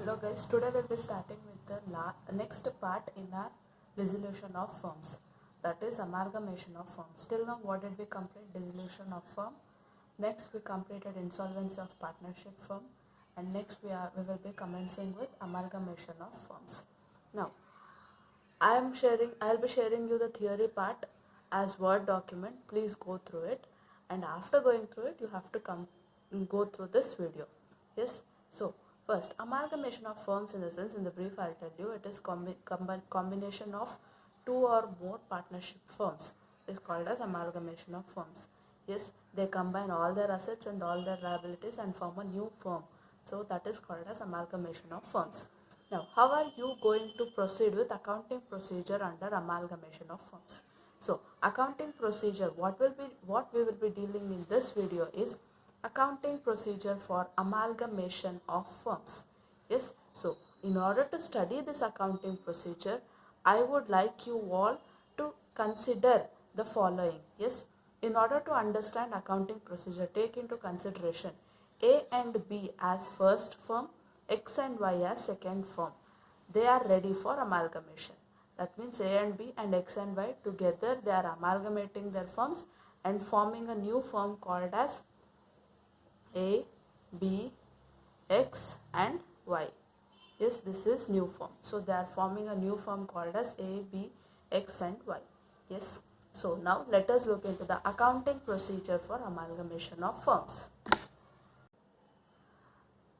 Hello guys, today we'll be starting with the next part in our dissolution of firms, that is amalgamation of firms. Till now what did we complete? Dissolution of firm. Next we completed insolvency of partnership firm, and next we will be commencing with amalgamation of firms. Now I'll be sharing you the theory part as Word document. Please go through it, and after going through it you have to go through this video. Yes, so first, amalgamation of firms, in the sense, in the brief I'll tell you, it is combination of two or more partnership firms. It is called as amalgamation of firms. Yes, they combine all their assets and all their liabilities and form a new firm. So that is called as amalgamation of firms. Now, how are you going to proceed with accounting procedure under amalgamation of firms? So, accounting procedure, what we will be dealing in this video is accounting procedure for amalgamation of firms. Yes, so in order to study this accounting procedure, I would like you all to consider the following. Yes, in order to understand accounting procedure, take into consideration A and B as first firm, X and Y as second firm. They are ready for amalgamation. That means A and B and X and Y together, they are amalgamating their firms and forming a new firm called as A, B, X and Y. Yes, this is new firm. So they are forming a new firm called as A, B, X and Y. Yes. So now let us look into the accounting procedure for amalgamation of firms.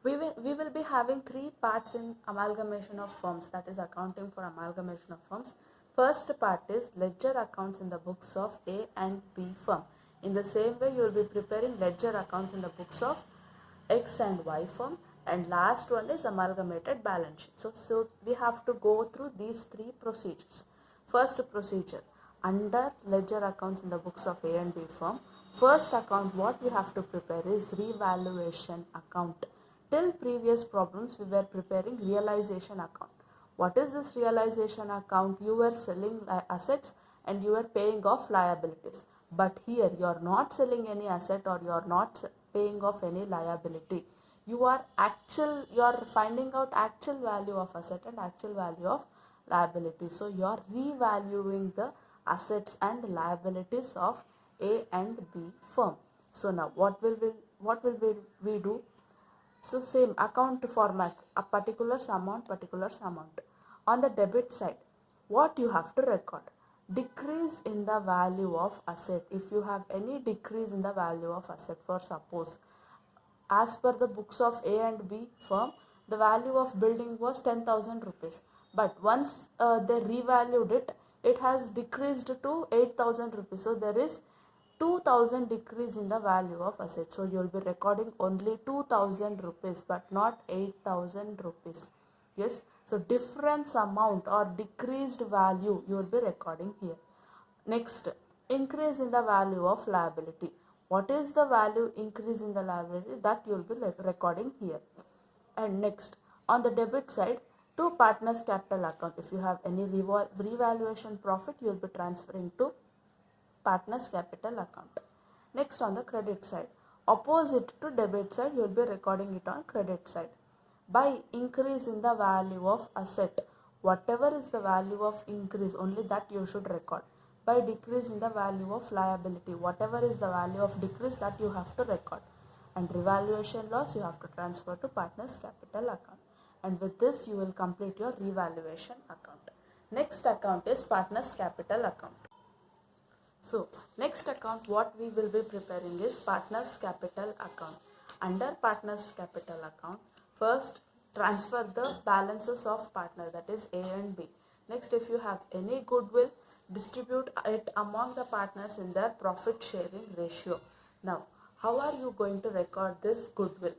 We will be having three parts in amalgamation of firms, that is accounting for amalgamation of firms. First part is ledger accounts in the books of A and B firm. In the same way, you will be preparing ledger accounts in the books of X and Y firm, and last one is amalgamated balance sheet. So we have to go through these three procedures. First procedure, under ledger accounts in the books of A and B firm, first account what we have to prepare is revaluation account. Till previous problems we were preparing realization account. What is this realization account? You were selling assets and you were paying off liabilities. But here you are not selling any asset or you are not paying off any liability. You are finding out actual value of asset and actual value of liability. So you are revaluing the assets and liabilities of A and B firm. So now what will we do? So same account format, a particular amount. On the debit side, what you have to record? Decrease in the value of asset. If you have any decrease in the value of asset, for suppose, as per the books of A and B firm, the value of building was 10,000 rupees. But once they revalued it, it has decreased to 8,000 rupees. So there is 2,000 decrease in the value of asset. So you will be recording only 2,000 rupees but not 8,000 rupees. Yes. So difference amount or decreased value you will be recording here. Next, increase in the value of liability. What is the value increase in the liability? That you will be recording here. And next, on the debit side, to partners capital account. If you have any revaluation profit, you will be transferring to partners capital account. Next, on the credit side, opposite to debit side, you will be recording it on credit side. By increase in the value of asset, whatever is the value of increase, only that you should record. By decrease in the value of liability, whatever is the value of decrease, that you have to record. And revaluation loss you have to transfer to partners capital account. And with this you will complete your revaluation account. Next account is partners capital account. So next account what we will be preparing is partners capital account. Under partners capital account, first transfer the balances of partner, that is A and B. Next, if you have any goodwill, distribute it among the partners in their profit sharing ratio. Now, how are you going to record this goodwill?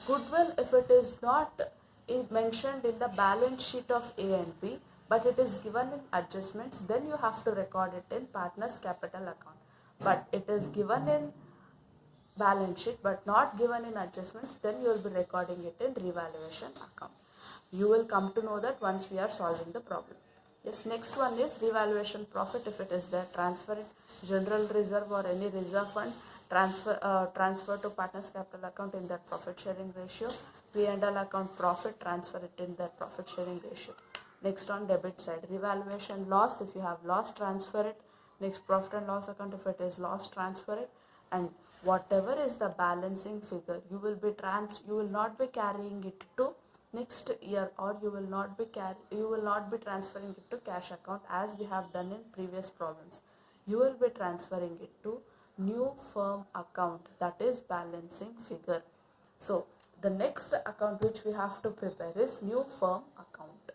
Goodwill, if it is not mentioned in the balance sheet of A and B, but it is given in adjustments, then you have to record it in partners capital account. But it is given in balance sheet but not given in adjustments, then you will be recording it in revaluation account. You will come to know that once we are solving the problem. Yes, next one is revaluation profit. If it is there, transfer it, general reserve or any reserve fund, transfer to partners capital account in their profit sharing ratio. P&L account profit, transfer it in their profit sharing ratio. Next on debit side, revaluation loss, if you have loss, transfer it. Next, profit and loss account, if it is loss, transfer it. And whatever is the balancing figure, you will not be carrying it to next year, or you will not be transferring it to cash account as we have done in previous problems. You will be transferring it to new firm account, that is balancing figure. So the next account which we have to prepare is new firm account.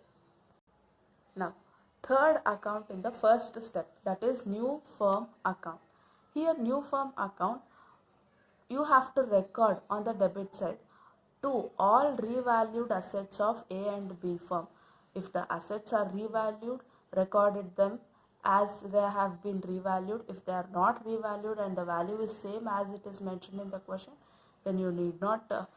Now third account in the first step, that is new firm account. Here new firm account, you have to record on the debit side to all revalued assets of A and B firm. If the assets are revalued, recorded them as they have been revalued. If they are not revalued and the value is same as it is mentioned in the question, then you need not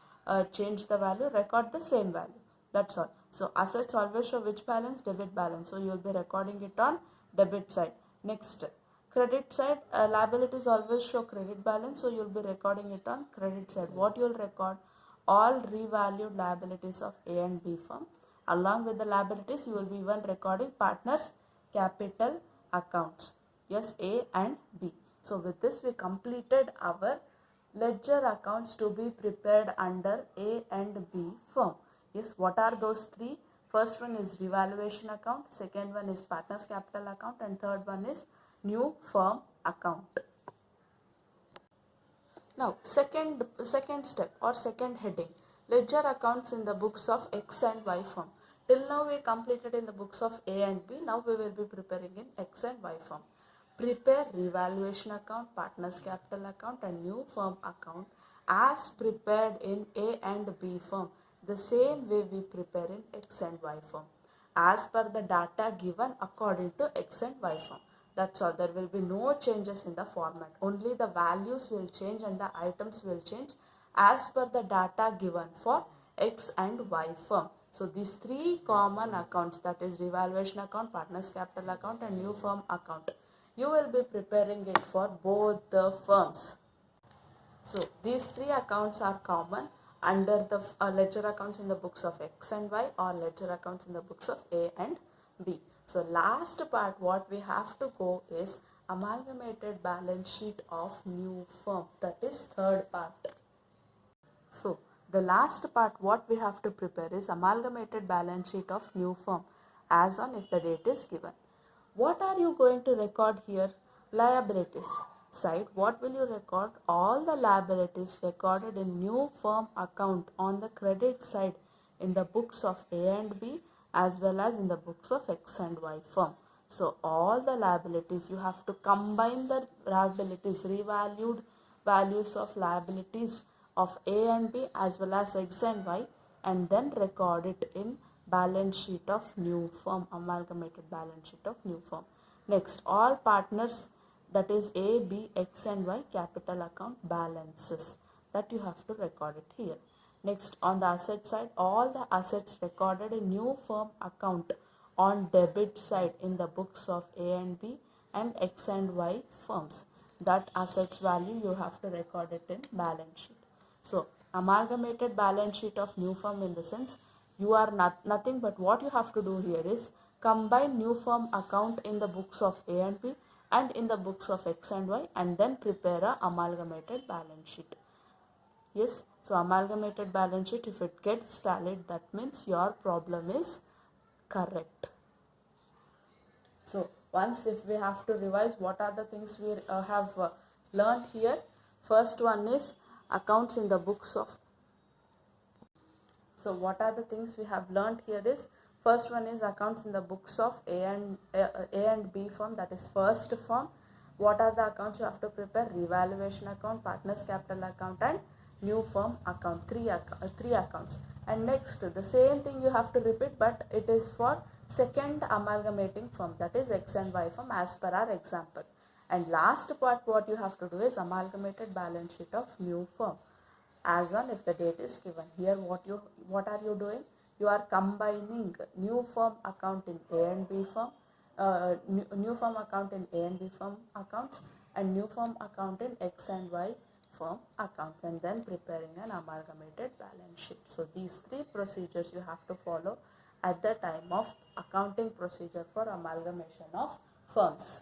change the value, record the same value. That's all. So assets always show which balance? Debit balance. So you will be recording it on debit side. Next, credit side, liabilities always show credit balance. So you will be recording it on credit side. What you will record? All revalued liabilities of A and B firm. Along with the liabilities, you will be even recording partners' capital accounts. Yes, A and B. So with this, we completed our ledger accounts to be prepared under A and B firm. Yes, what are those three? First one is revaluation account, second one is partners' capital account, and third one is new firm account. Now second step or second heading, ledger accounts in the books of X and Y firm. Till now we completed in the books of A and B. Now we will be preparing in X and Y firm. Prepare revaluation account, partners capital account and new firm account as prepared in A and B firm. The same way we prepare in X and Y firm as per the data given according to X and Y firm. That's all. There will be no changes in the format. Only the values will change and the items will change as per the data given for X and Y firm. So these three common accounts, that is revaluation account, partners capital account and new firm account, you will be preparing it for both the firms. So these three accounts are common under the ledger accounts in the books of X and Y or ledger accounts in the books of A and B. So last part what we have to go is amalgamated balance sheet of new firm, that is third part. So the last part what we have to prepare is amalgamated balance sheet of new firm as on if the date is given. What are you going to record here? Liabilities side, what will you record? All the liabilities recorded in new firm account on the credit side in the books of A and B as well as in the books of X and Y firm. So all the liabilities, you have to combine the liabilities, revalued values of liabilities of A and B as well as X and Y, and then record it in balance sheet of new firm, amalgamated balance sheet of new firm. Next, all partners, that is A, B, X and Y capital account balances, that you have to record it here. Next, on the asset side, all the assets recorded in new firm account on debit side in the books of A and B and X and Y firms. That assets value you have to record it in balance sheet. So amalgamated balance sheet of new firm, in the sense you are nothing but what you have to do here is combine new firm account in the books of A and B and in the books of X and Y and then prepare a amalgamated balance sheet. Yes, so amalgamated balance sheet, if it gets tallied, that means your problem is correct. So once if we have to revise, what are the things we have learned here? First one is accounts in the books of. So what are the things we have learned here is, first one is accounts in the books of A and B firm, that is first firm. What are the accounts you have to prepare? Revaluation account, partners capital account and new firm account, three accounts. And next, the same thing you have to repeat, but it is for second amalgamating firm, that is X and Y firm as per our example. And last part what you have to do is amalgamated balance sheet of new firm as on if the date is given. Here what are you doing? You are combining new firm account in A and B firm, new firm account in A and B firm accounts and new firm account in X and Y firm accounts and then preparing an amalgamated balance sheet. So these three procedures you have to follow at the time of accounting procedure for amalgamation of firms.